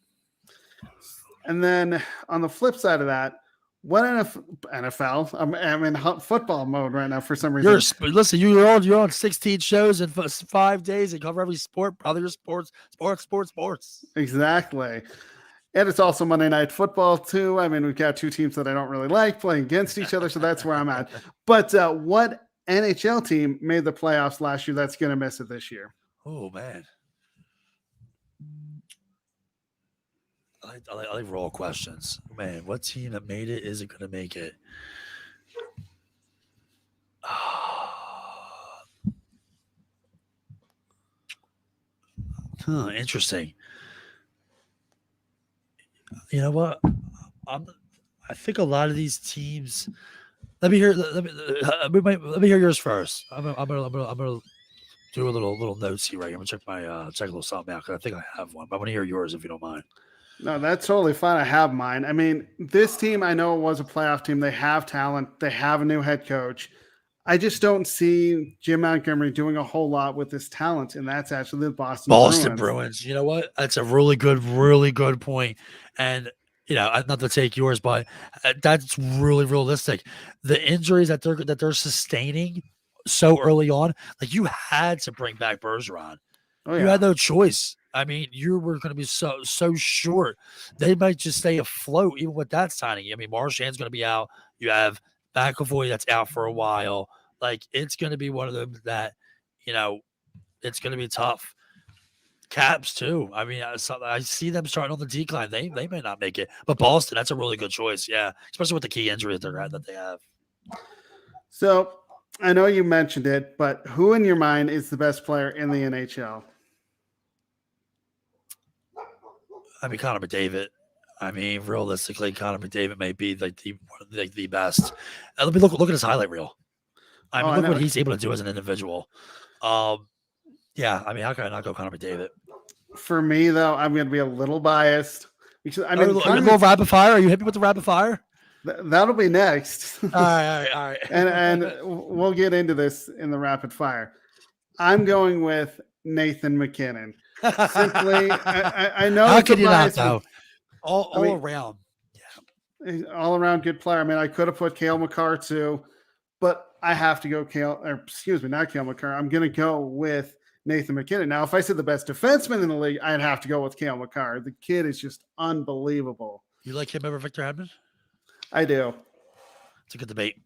And then on the flip side of that, What NFL? I'm in football mode right now for some You're reason. listen. You're on 16 shows in 5 days and cover every sport. Other sports. Exactly. And it's also Monday Night Football, too. I mean, we've got two teams that I don't really like playing against each other, so that's where I'm at. But what NHL team made the playoffs last year that's going to miss it this year? Oh, man. I like roll questions. Man, what team that made it isn't going to make it? Interesting. You know what? I think a lot of these teams. Let me hear. Let me hear yours first. I'm gonna do a little notes here. Right, I'm gonna check a little something out because I think I have one. But I want to hear yours if you don't mind. No, that's totally fine. I have mine. I mean, this team, I know it was a playoff team. They have talent. They have a new head coach. I just don't see Jim Montgomery doing a whole lot with this talent, and that's actually the Boston Bruins. You know what? That's a really good point. And not to take yours, but that's really realistic. The injuries that they're sustaining so early on, like you had to bring back Bergeron. Oh, yeah. You had no choice. I mean, you were going to be so short. They might just stay afloat even with that signing. I mean, Marchand's going to be out. You have McAvoy that's out for a while. Like it's going to be one of them that, it's going to be tough. Caps too. I mean, I see them starting on the decline. They may not make it, but Boston, that's a really good choice. Yeah, especially with the key injury that they have. So I know you mentioned it, but who in your mind is the best player in the NHL? I mean, Connor McDavid. I mean, realistically, Connor McDavid may be like the best. Let me look at his highlight reel. I mean, look what he's able to do as an individual. Yeah, I mean, how can I not go Connor McDavid? For me, though, I'm going to be a little biased because I mean, a little rapid fire. Are you hit me with the rapid fire? That'll be next. All right. and we'll get into this in the rapid fire. I'm going with Nathan McKinnon. Simply, I know. How could you not though? All around, yeah, all around good player. I mean, I could have put Cale Makar too, but I have to go not Cale Makar. I'm going to go with Nathan McKinnon. Now, if I said the best defenseman in the league, I'd have to go with Cale Makar. The kid is just unbelievable. You like him over Victor Hedman? I do. It's a good debate.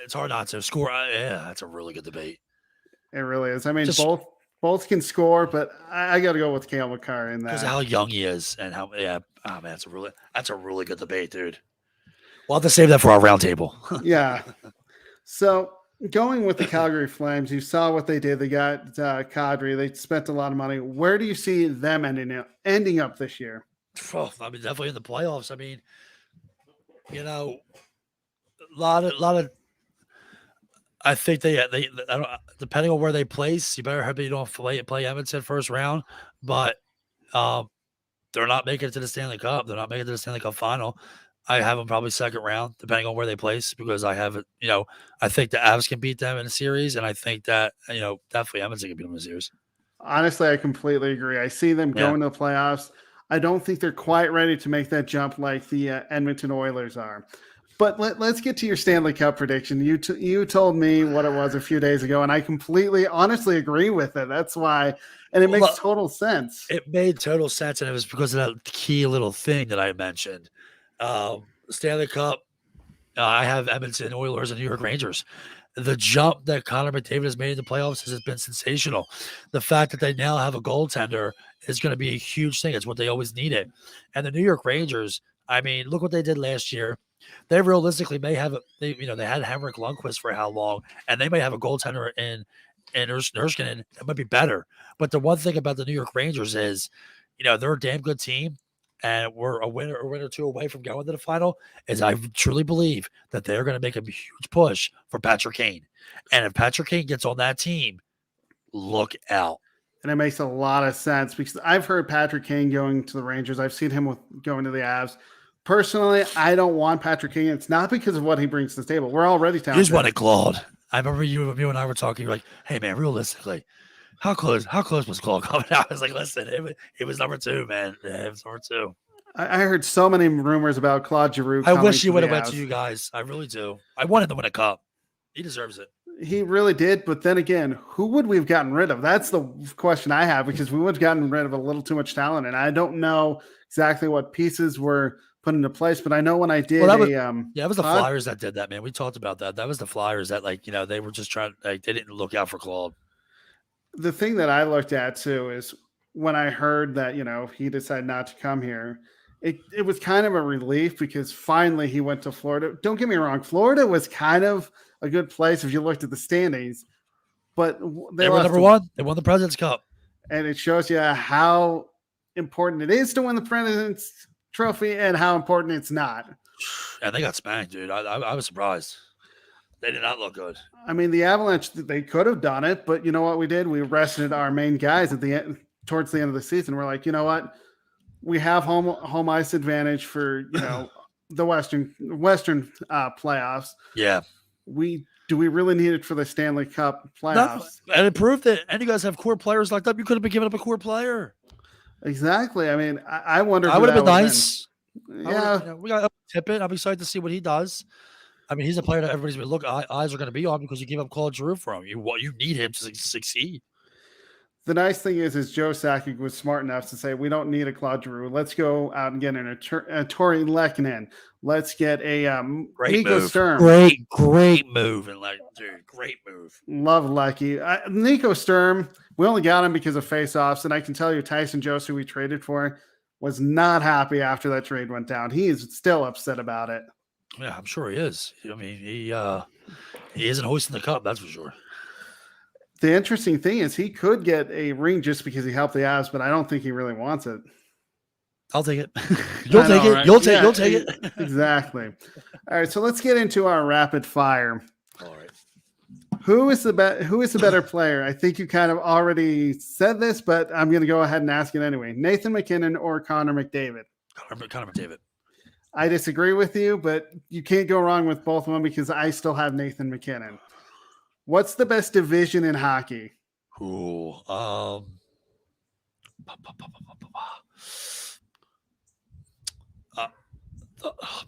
It's hard not to score. Yeah, that's a really good debate. It really is. I mean, both can score, but I got to go with Cale Makar in that. Because how young he is and how, yeah. Oh, man, that's a really good debate, dude. We'll have to save that for our roundtable. Yeah. So going with the Calgary Flames, you saw what they did. They got Kadri. They spent a lot of money. Where do you see them ending up this year? Oh, I mean, definitely in the playoffs. I mean, a lot of. I think they I don't, depending on where they place, you better hope you don't play Edmonton first round, but they're not making it to the Stanley Cup. They're not making it to the Stanley Cup final. I have them probably second round, depending on where they place, because I have it. I think the Avs can beat them in a series, and I think that definitely Edmonton can beat them in a series. Honestly, I completely agree. I see them going to the playoffs. I don't think they're quite ready to make that jump like the Edmonton Oilers are. But let's get to your Stanley Cup prediction. You told me what it was a few days ago, and I completely, honestly agree with it. That's why, and it makes total sense. It made total sense, and it was because of that key little thing that I mentioned. Stanley Cup, I have Edmonton Oilers and New York Rangers. The jump that Connor McDavid has made in the playoffs has been sensational. The fact that they now have a goaltender is going to be a huge thing. It's what they always needed. And the New York Rangers, I mean, look what they did last year. They realistically may have they had Henrik Lundqvist for how long, and they may have a goaltender in Erskinen that might be better. But the one thing about the New York Rangers is, they're a damn good team, and we're a win or two away from going to the final. Is I truly believe that they're going to make a huge push for Patrick Kane, and if Patrick Kane gets on that team, look out. And it makes a lot of sense because I've heard Patrick Kane going to the Rangers. I've seen him going to the Avs. Personally, I don't want Patrick Kane. It's not because of what he brings to the table. We're already talented. Here's what it Claude. I remember you and I were talking. You're like, "Hey, man, realistically, how close was Claude coming out?" I was like, "Listen, it was number 2, man. Yeah, it was number 2." I heard so many rumors about Claude Giroux I coming wish he to would the have went to Avs. you guys. I really do. I wanted to win a cup. He deserves it. He really did, but then again, who would we have gotten rid of? That's the question I have, because we would have gotten rid of a little too much talent, and I don't know exactly what pieces were put into place. But I know when I Well, did that was a it was the Flyers that did that, man. We talked about that. That was the Flyers that, like, they were just trying, like, they didn't look out for Claude. the thing that I looked at too is when I heard that he decided not to come here. It was kind of a relief because finally he went to Florida. Don't get me wrong, Florida was kind of a good place if you looked at the standings, but They were number one. They won the President's Cup. And it shows you how important it is to win the President's Trophy and how important it's not. And they got spanked, dude. I was surprised. They did not look good. I mean, the Avalanche, they could have done it, but you know what we did? We rested our main guys at the end, towards the end of the season. We're like, you know what? We have home ice advantage for the Western playoffs. Yeah. Do we really need it for the Stanley Cup playoffs? No, and it proved that. And you guys have core players locked up. You could have been giving up a core player. Exactly. I mean, I wonder. I would have been nice. Yeah, we got Tippett. I'm excited to see what he does. I mean, he's a player that everybody's been eyes are going to be on because you give up Claude Giroux for him. You need him to succeed. The nice thing is Joe Sakic was smart enough to say, we don't need a Claude Giroux. Let's go out and get a Tori Lehkonen. Let's get a Nico Sturm. Great move. And dude, great move. Love Lecky. Nico Sturm, we only got him because of face-offs. And I can tell you Tyson Jost, who we traded for, was not happy after that trade went down. He is still upset about it. Yeah, I'm sure he is. I mean, he isn't hoisting the cup, that's for sure. The interesting thing is he could get a ring just because he helped the Avs, but I don't think he really wants it. I'll take it. You'll take it. Right? You'll take it. Exactly. All right, so let's get into our rapid fire. All right. Who is the better player? I think you kind of already said this, but I'm going to go ahead and ask it anyway. Nathan MacKinnon or Connor McDavid? Connor McDavid. I disagree with you, but you can't go wrong with both of them because I still have Nathan MacKinnon. What's the best division in hockey? Ooh,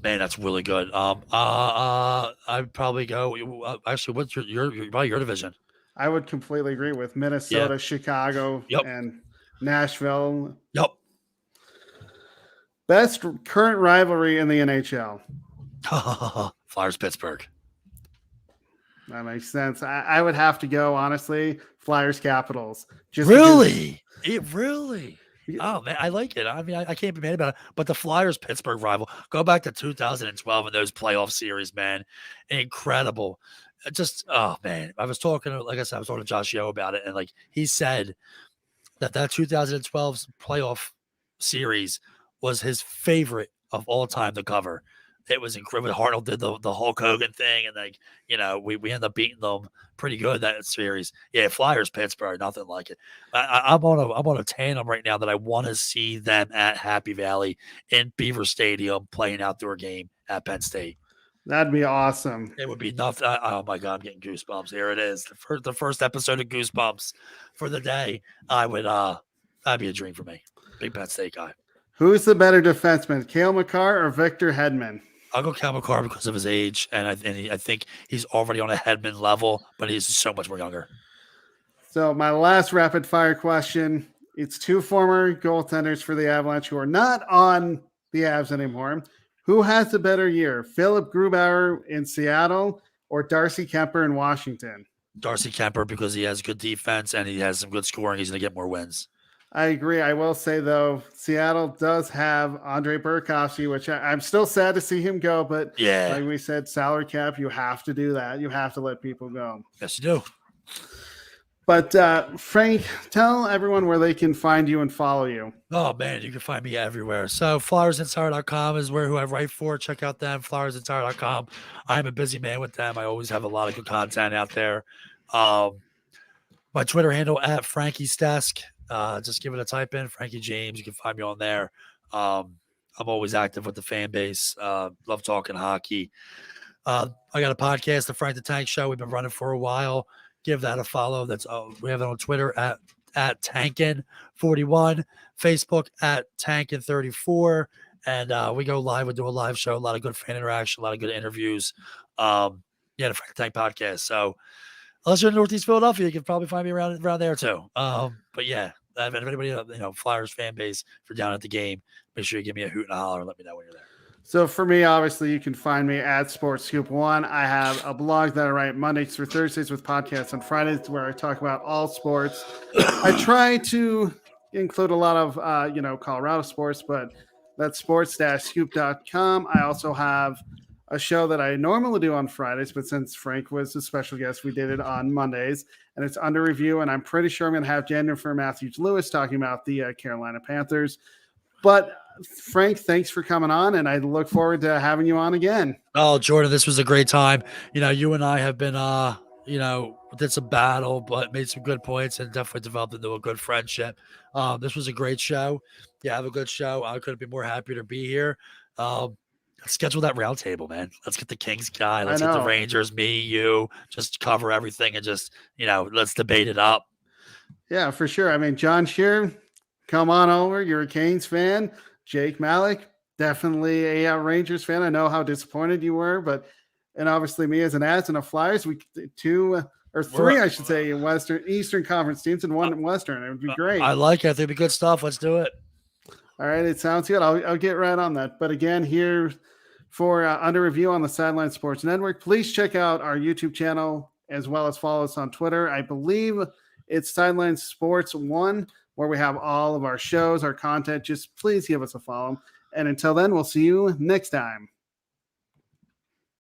man, that's really good. I'd probably go. Actually, what's your division? I would completely agree with Minnesota, Chicago, and Nashville. Yep. Best current rivalry in the NHL. Flyers, Pittsburgh. That makes sense. I would have to go, honestly, Flyers, Capitals. Really? Oh, man, I like it. I mean, I can't be mad about it. But the Flyers-Pittsburgh rival, go back to 2012 and those playoff series, man. Incredible. Oh, man. I was talking to Josh Yeo about it, and, like, he said that 2012 playoff series was his favorite of all time to cover. It was incredible. Hartnell did the Hulk Hogan thing, and we ended up beating them pretty good that series. Yeah, Flyers, Pittsburgh, nothing like it. I'm on a tandem right now that I want to see them at Happy Valley in Beaver Stadium playing outdoor game at Penn State. That'd be awesome. It would be nothing. Oh my God, I'm getting goosebumps. Here it is, the first episode of Goosebumps for the day. That'd be a dream for me. Big Penn State guy. Who's the better defenseman, Cale Makar or Victor Hedman? I'll go Cale Makar because of his age, and I think he's already on a Hedman level, but he's so much more younger. So my last rapid fire question, it's two former goaltenders for the Avalanche who are not on the Avs anymore. Who has the better year, Philip Grubauer in Seattle or Darcy Kemper in Washington? Darcy Kemper, because he has good defense and he has some good scoring. He's going to get more wins. I agree. I will say, though, Seattle does have Andre Burakovsky, which I'm still sad to see him go. But like we said, salary cap, you have to do that. You have to let people go. Yes, you do. But Frank, tell everyone where they can find you and follow you. Oh, man, you can find me everywhere. So FlyersInsider.com is who I write for. Check out them, FlyersInsider.com. I'm a busy man with them. I always have a lot of good content out there. My Twitter handle at Frankie's Desk. Just give it a type in, Frankie James. You can find me on there. I'm always active with the fan base. Love talking hockey. I got a podcast, the Frank the Tank Show. We've been running for a while. Give that a follow. We have it on Twitter at Tankin41, Facebook at Tankin34, and we go live. We do a live show, a lot of good fan interaction, a lot of good interviews. The Frank Tank podcast. So unless you're in Northeast Philadelphia, you can probably find me around there too. But yeah, if anybody, Flyers fan base, if you're down at the game, make sure you give me a hoot and a holler and let me know when you're there. So for me, obviously, you can find me at Sports Scoop One. I have a blog that I write Mondays through Thursdays with podcasts on Fridays where I talk about all sports. I try to include a lot of, Colorado sports, but that's sports-scoop.com. I also have a show that I normally do on Fridays, but since Frank was a special guest, we did it on Mondays, and it's under review. And I'm pretty sure I'm going to have Jennifer Matthews-Lewis talking about the Carolina Panthers. But Frank, thanks for coming on, and I look forward to having you on again. Oh, Jordan, this was a great time. You and I have been, did some battle, but made some good points and definitely developed into a good friendship. This was a great show. Yeah, have a good show. I couldn't be more happy to be here. Let's schedule that round table, man. Let's get the Kings guy. Let's get the Rangers, me, you, just cover everything and just, let's debate it up. Yeah, for sure. I mean, John Shear, come on over. You're a Canes fan. Jake Malik, definitely a Rangers fan. I know how disappointed you were, and obviously me as an Avs and a Flyers, we three, I should say, Eastern Conference teams and one Western. It would be great. I like it. I think it'd be good stuff. Let's do it. All right, it sounds good. I'll get right on that. But again, here for Under Review on the Sideline Sports Network, please check out our YouTube channel as well as follow us on Twitter. I believe it's Sideline Sports 1, where we have all of our shows, our content. Just please give us a follow. And until then, we'll see you next time.